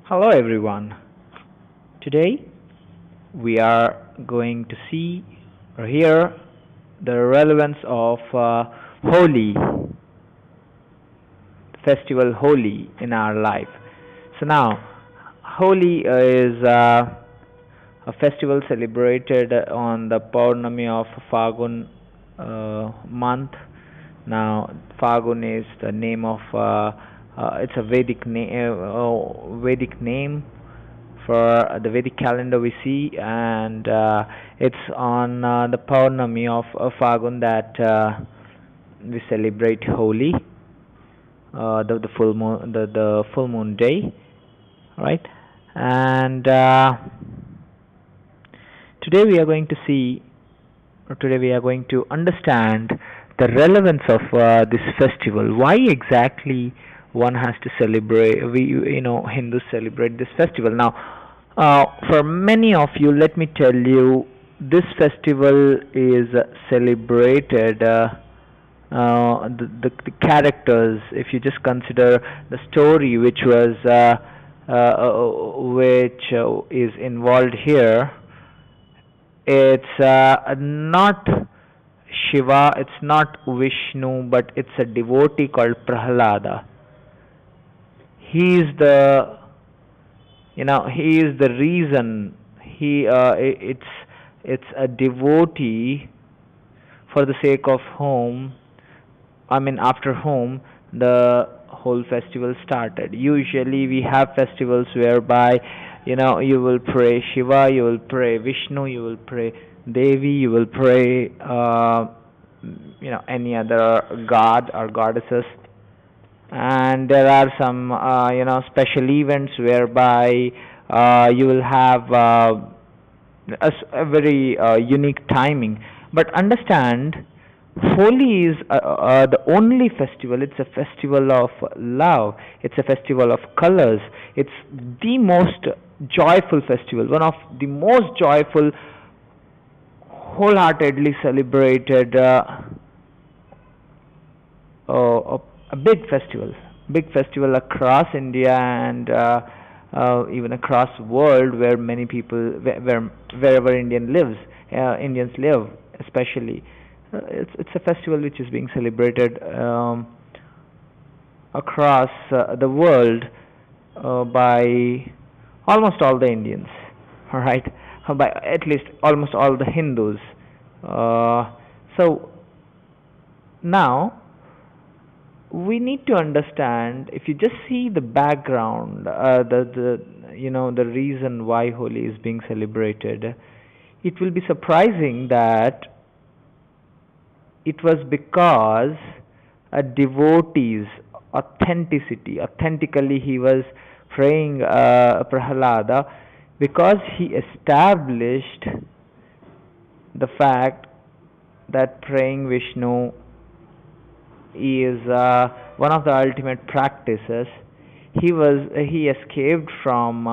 Hello everyone. Today we are going to see or hear the relevance of Holi, festival Holi in our life. So now, Holi is a festival celebrated on the Purnami of Fagun month. Now, Fagun is the name of it's a Vedic name for the Vedic calendar we see, and it's on the Purnami of Fagun that we celebrate Holi, the full moon, the full moon day, right? And today we are going to see, or today we are going to understand the relevance of this festival. Why exactly one has to celebrate? Hindus celebrate this festival. Now, for many of you, let me tell you, this festival is celebrated. The characters, if you just consider the story which is involved here, it's not Shiva, it's not Vishnu, but it's a devotee called Prahlada. He is the reason. It's a devotee for the sake of whom, after whom the whole festival started. Usually we have festivals whereby you will pray Shiva, you will pray Vishnu, you will pray Devi, you will pray any other god or goddesses, and there are some special events whereby you will have a very unique timing. But understand, Holi is the only festival. It's a festival of love. It's a festival of colors. It's the most joyful festival, one of the most joyful, wholeheartedly celebrated, a big festival across India and even across the world, where many people, wherever Indians live, especially. It's a festival which is being celebrated across the world by almost all the Indians, all right, by at least almost all the Hindus. So now we need to understand. If you just see the background, the reason why Holi is being celebrated, it will be surprising that it was because a devotee's authentically he was praying Prahlada, because he established the fact that praying Vishnu is one of the ultimate practices. He escaped from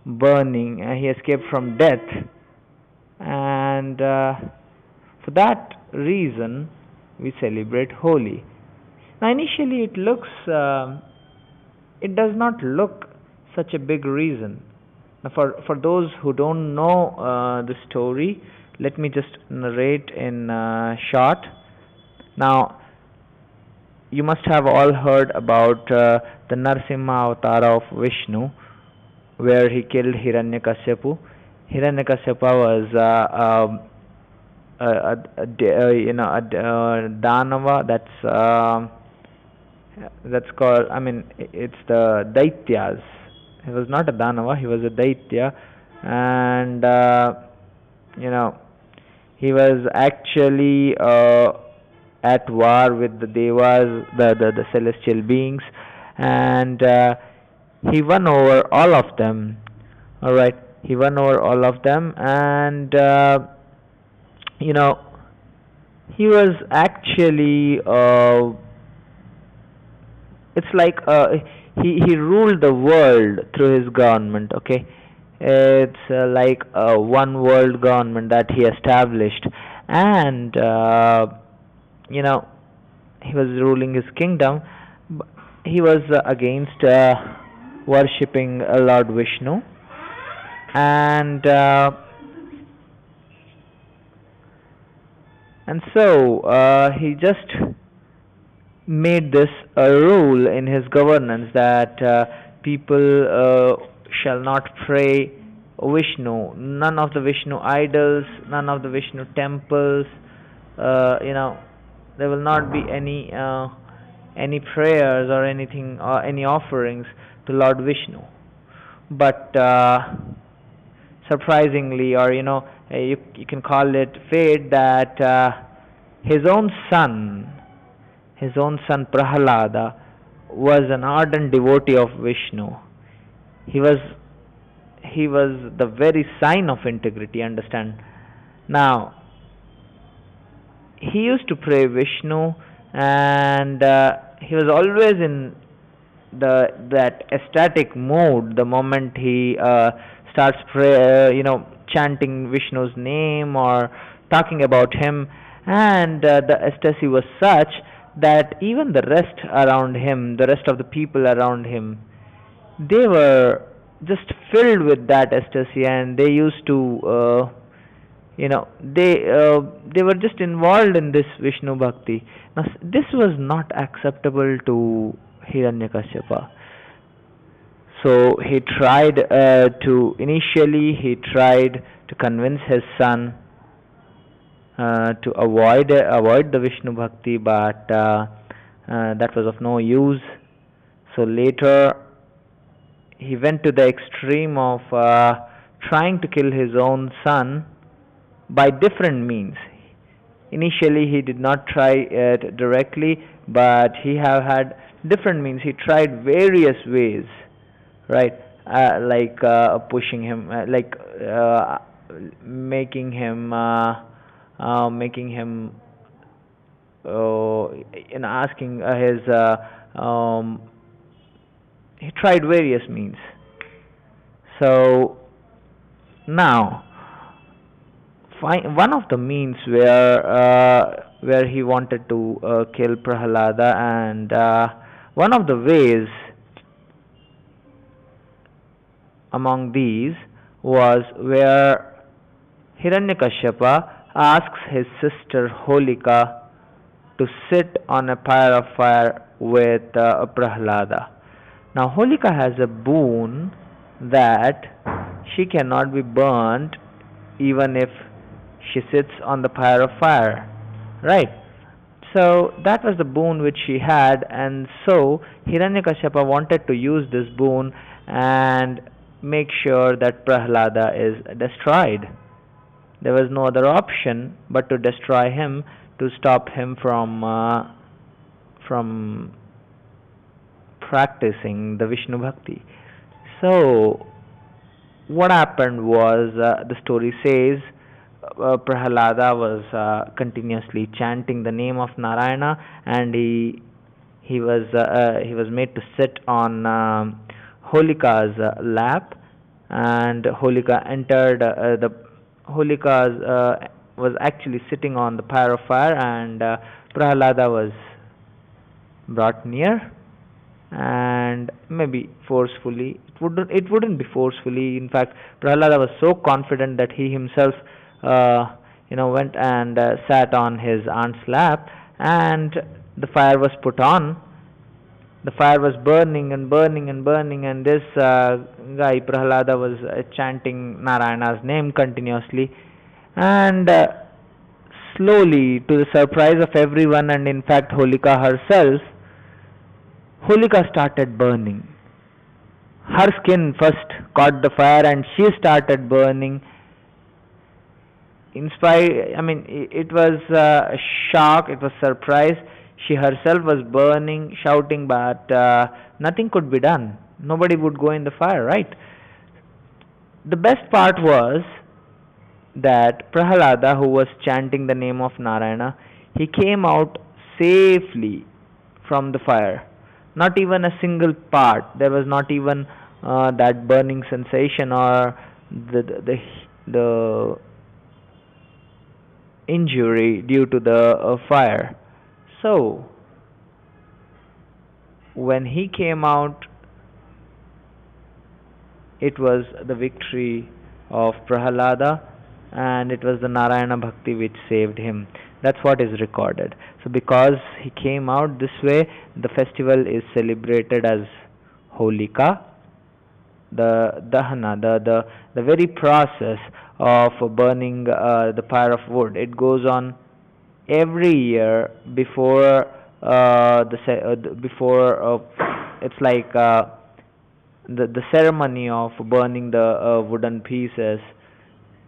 burning, he escaped from death, and for that reason we celebrate Holi. Now initially it does not look such a big reason. Now for those who don't know the story, let me just narrate in short. Now, you must have all heard about the Narsimha avatar of Vishnu, where he killed Hiranyakashipu. Hiranyakashipu was a Danava. That's called. It's the Daityas. He was not a Danava. He was a Daitya, and he was actually at war with the Devas, the celestial beings, and he won over all of them. All right, he won over all of them, and he was actually it's like he ruled the world through his government. Okay, it's like a one world government that he established, and he was ruling his kingdom. He was against worshipping Lord Vishnu, and he just made this a rule in his governance that people shall not pray Vishnu, none of the Vishnu idols, none of the Vishnu temples. There will not be any prayers or anything or any offerings to Lord Vishnu. But surprisingly, or you can call it fate, that his own son Prahalada was an ardent devotee of Vishnu. He was the very sign of integrity, understand. Now, he used to pray Vishnu, and he was always in that ecstatic mood the moment he starts chanting Vishnu's name or talking about him, and the ecstasy was such that even the rest of the people around him, they were just filled with that ecstasy, and they used to they were just involved in this Vishnu bhakti. Now this was not acceptable to Hiranyakashipa. So he tried to convince his son to avoid the Vishnu bhakti, but that was of no use. So later he went to the extreme of trying to kill his own son by different means. Initially he did not try it directly, but he have had different means. He tried various ways, right? Like pushing him, making him asking he tried various means. So now one of the means where he wanted to kill Prahalada, and one of the ways among these was where Hiranyakashipa asks his sister Holika to sit on a pyre of fire with Prahalada. Now Holika has a boon that she cannot be burnt even if she sits on the pyre of fire, right? So that was the boon which she had, and so Hiranyakashipa wanted to use this boon and make sure that Prahalada is destroyed. There was no other option but to destroy him, to stop him from practicing the Vishnu Bhakti. So what happened was, the story says, Prahalada was continuously chanting the name of Narayana, and he was made to sit on Holika's lap, and Holika entered Holika was actually sitting on the pyre of fire, and Prahalada was brought near, and maybe forcefully. It wouldn't be forcefully. In fact, Prahalada was so confident that he himself went and sat on his aunt's lap, and the fire was put on. The fire was burning and burning and burning, and this guy Prahalada was chanting Narayana's name continuously, and slowly, to the surprise of everyone, and in fact Holika herself, Holika started burning. Her skin first caught the fire and she started burning. It was a shock, it was surprise. She herself was burning, shouting, but nothing could be done. Nobody would go in the fire, right? The best part was that Prahalada, who was chanting the name of Narayana, he came out safely from the fire. Not even a single part. There was not even that burning sensation or the injury due to the fire. So when he came out, it was the victory of Prahalada, and it was the Narayana Bhakti which saved him. That's what is recorded. So, because he came out this way, the festival is celebrated as Holika, the Dahana, the very process of burning the pyre of wood. It goes on every year before before it's like the ceremony of burning the wooden pieces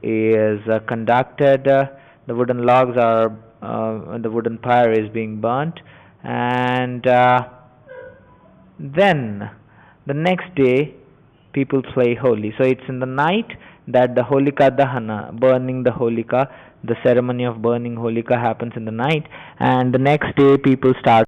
is conducted. The wooden logs are the wooden pyre is being burnt, and then the next day people play Holi. So it's in the night that the Holika Dahana, burning the Holika, the ceremony of burning Holika happens in the night, and the next day people start